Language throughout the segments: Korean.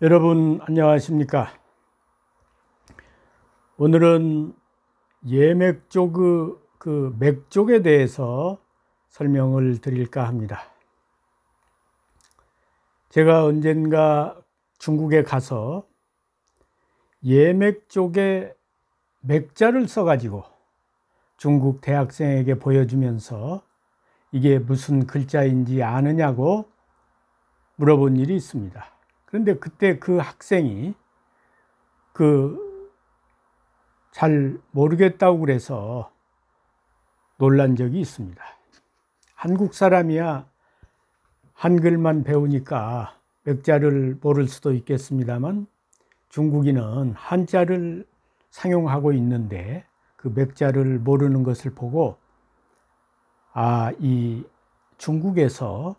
여러분 안녕하십니까? 오늘은 예맥족 맥족에 대해서 설명을 드릴까 합니다. 제가 언젠가 중국에 가서 예맥족의 맥자를 써가지고 중국 대학생에게 보여주면서 이게 무슨 글자인지 아느냐고 물어본 일이 있습니다. 그런데 그때 그 학생이 잘 모르겠다고 그래서 놀란 적이 있습니다. 한국 사람이야 한글만 배우니까 맥자를 모를 수도 있겠습니다만 중국인은 한자를 상용하고 있는데 그 맥자를 모르는 것을 보고 이 중국에서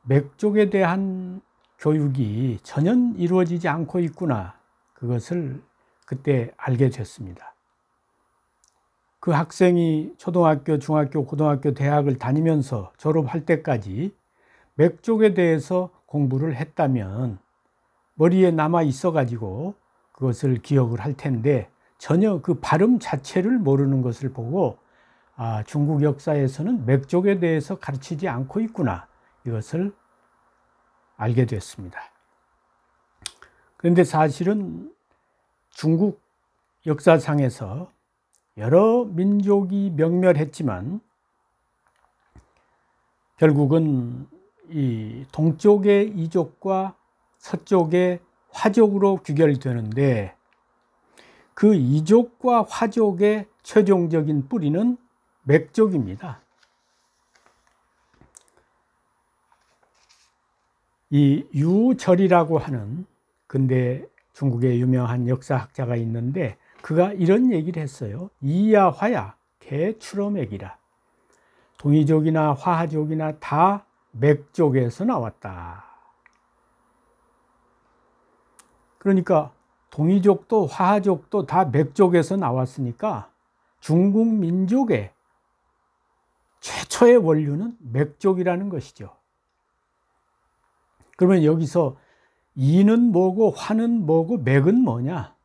맥족에 대한 교육이 전혀 이루어지지 않고 있구나, 그것을 그때 알게 됐습니다. 그 학생이 초등학교, 중학교, 고등학교, 대학을 다니면서 졸업할 때까지 맥족에 대해서 공부를 했다면 머리에 남아 있어 가지고 그것을 기억을 할 텐데 전혀 그 발음 자체를 모르는 것을 보고 중국 역사에서는 맥족에 대해서 가르치지 않고 있구나, 이것을 알게 됐습니다. 그런데 사실은 중국 역사상에서 여러 민족이 명멸했지만 결국은 이 동쪽의 이족과 서쪽의 화족으로 귀결되는데 그 이족과 화족의 최종적인 뿌리는 맥족입니다. 이 유절이라고 하는 근대 중국의 유명한 역사학자가 있는데 그가 이런 얘기를 했어요. 이야 화야 개추러맥이라. 동이족이나 화족이나 다 맥족에서 나왔다. 그러니까 동이족도 화족도 다 맥족에서 나왔으니까 중국 민족의 최초의 원류는 맥족이라는 것이죠. 그러면 여기서 이는 뭐고 화는 뭐고 맥은 뭐냐?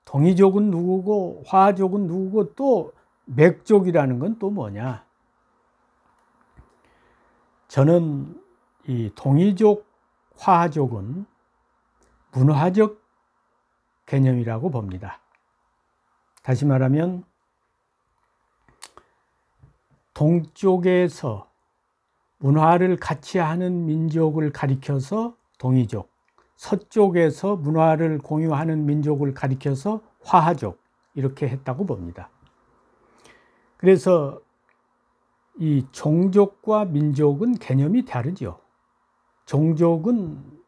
동이족은 누구고 화족은 누구고 또 맥족이라는 건 또 뭐냐? 저는 이 동이족, 화족은 문화적 개념이라고 봅니다. 다시 말하면 동쪽에서 문화를 같이 하는 민족을 가리켜서 동이족, 서쪽에서 문화를 공유하는 민족을 가리켜서 화족, 이렇게 했다고 봅니다. 그래서 이 종족과 민족은 개념이 다르죠. 종족은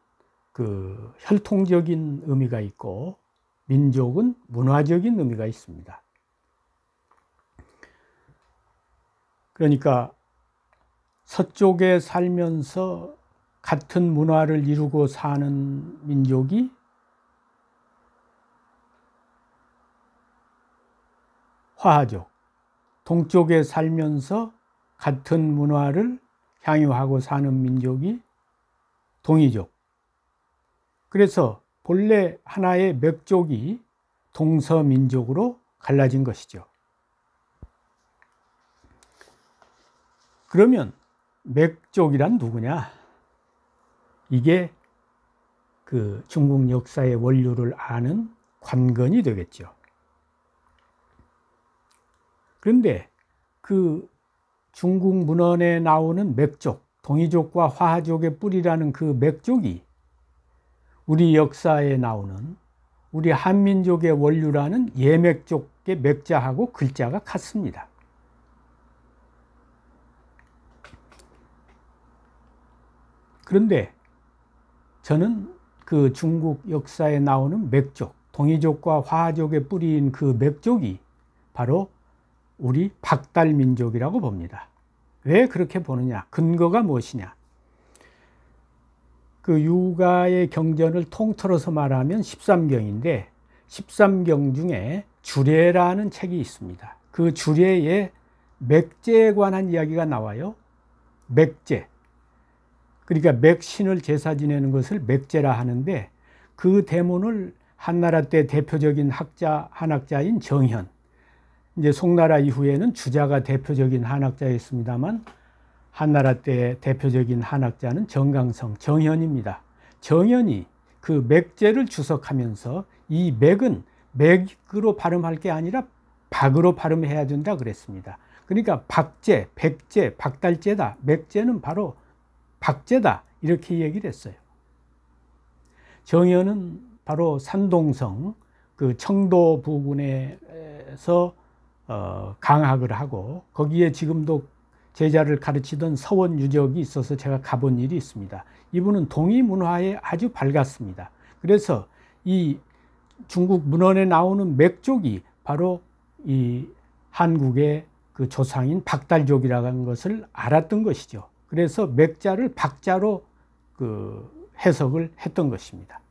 그 혈통적인 의미가 있고 민족은 문화적인 의미가 있습니다. 그러니까 서쪽에 살면서 같은 문화를 이루고 사는 민족이 화족, 동쪽에 살면서 같은 문화를 향유하고 사는 민족이 동이족. 그래서 본래 하나의 맥족이 동서민족으로 갈라진 것이죠. 그러면 맥족이란 누구냐? 이게 그 중국 역사의 원류를 아는 관건이 되겠죠. 그런데 그 중국 문헌에 나오는 맥족, 동이족과 화족의 뿌리라는 그 맥족이 우리 역사에 나오는 우리 한민족의 원류라는 예맥족의 맥자하고 글자가 같습니다. 그런데 저는 그 중국 역사에 나오는 맥족, 동이족과 화족의 뿌리인 그 맥족이 바로 우리 박달민족이라고 봅니다. 왜 그렇게 보느냐? 근거가 무엇이냐? 그 유가의 경전을 통틀어서 말하면 13경인데 13경 중에 주례라는 책이 있습니다. 그 주례에 맥제에 관한 이야기가 나와요. 맥제. 그러니까 맥신을 제사 지내는 것을 맥제라 하는데 그 대문을 한나라 때 대표적인 한학자인 정현, 이제 송나라 이후에는 주자가 대표적인 한학자였습니다만 한나라 때 대표적인 한학자는 정강성, 정현입니다. 정현이 그 맥제를 주석하면서 이 맥은 맥으로 발음할 게 아니라 박으로 발음해야 된다 그랬습니다. 그러니까 박제, 백제, 박달제다. 맥제는 바로 박제다. 이렇게 얘기를 했어요. 정현은 바로 산동성, 그 청도 부근에서 강학을 하고 거기에 지금도 제자를 가르치던 서원 유적이 있어서 제가 가본 일이 있습니다. 이분은 동이 문화에 아주 밝았습니다. 그래서 이 중국 문헌에 나오는 맥족이 바로 이 한국의 그 조상인 박달족이라는 것을 알았던 것이죠. 그래서 맥자를 박자로 그 해석을 했던 것입니다.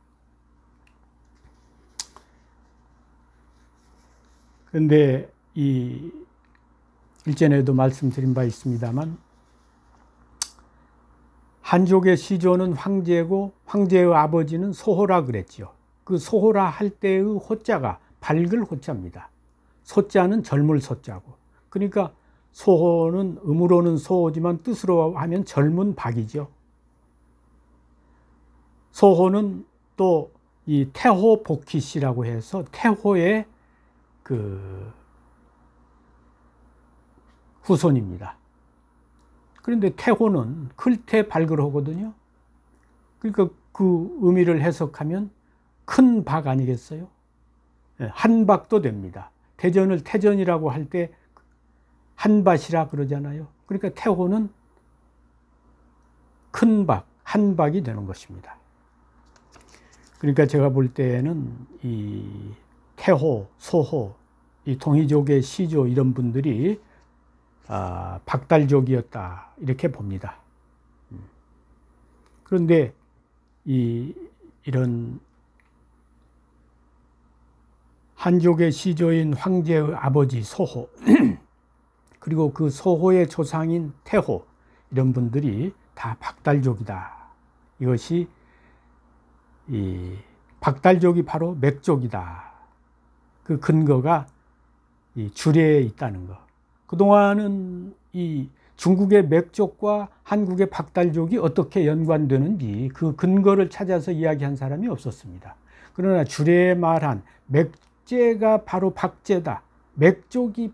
그런데 이 일전에도 말씀드린 바 있습니다만 한족의 시조는 황제고 황제의 아버지는 소호라 그랬죠. 그 소호라 할 때의 호자가 밝을 호자입니다. 소자는 젊을 소자고, 그러니까 소호는 음으로는 소호지만 뜻으로 하면 젊은 박이죠. 소호는 또 이 태호 복희씨라고 해서 태호의 그 후손입니다. 그런데 태호는 클태 발글호거든요. 그러니까 그 의미를 해석하면 큰 박 아니겠어요? 한박도 됩니다. 대전을 태전이라고 할 때 한밭이라 그러잖아요. 그러니까 태호는 큰 박, 한박이 되는 것입니다. 그러니까 제가 볼 때는 이 태호, 소호, 이 동이족의 시조 이런 분들이 박달족이었다 이렇게 봅니다. 그런데 이런 한족의 시조인 황제의 아버지 소호 그리고 그 소호의 조상인 태호 이런 분들이 다 박달족이다. 이것이 이 박달족이 바로 맥족이다. 그 근거가 이 주례에 있다는 것. 그동안은 이 중국의 맥족과 한국의 박달족이 어떻게 연관되는지 그 근거를 찾아서 이야기한 사람이 없었습니다. 그러나 주례에 말한 맥제가 바로 박제다. 맥족이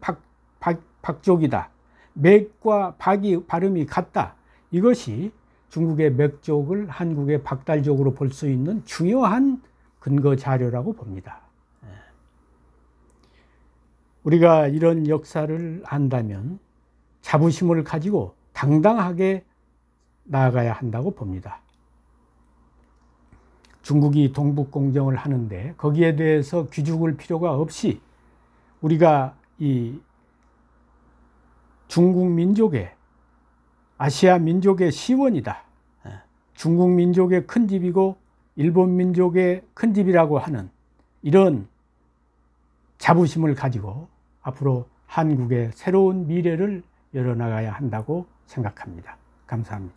박족이다. 맥과 박이 발음이 같다. 이것이 중국의 맥족을 한국의 박달족으로 볼 수 있는 중요한 근거 자료라고 봅니다. 우리가 이런 역사를 안다면 자부심을 가지고 당당하게 나아가야 한다고 봅니다. 중국이 동북공정을 하는데 거기에 대해서 기죽을 필요가 없이 우리가 이 중국 민족의 아시아 민족의 시원이다. 중국 민족의 큰 집이고 일본 민족의 큰 집이라고 하는 이런 자부심을 가지고 앞으로 한국의 새로운 미래를 열어나가야 한다고 생각합니다. 감사합니다.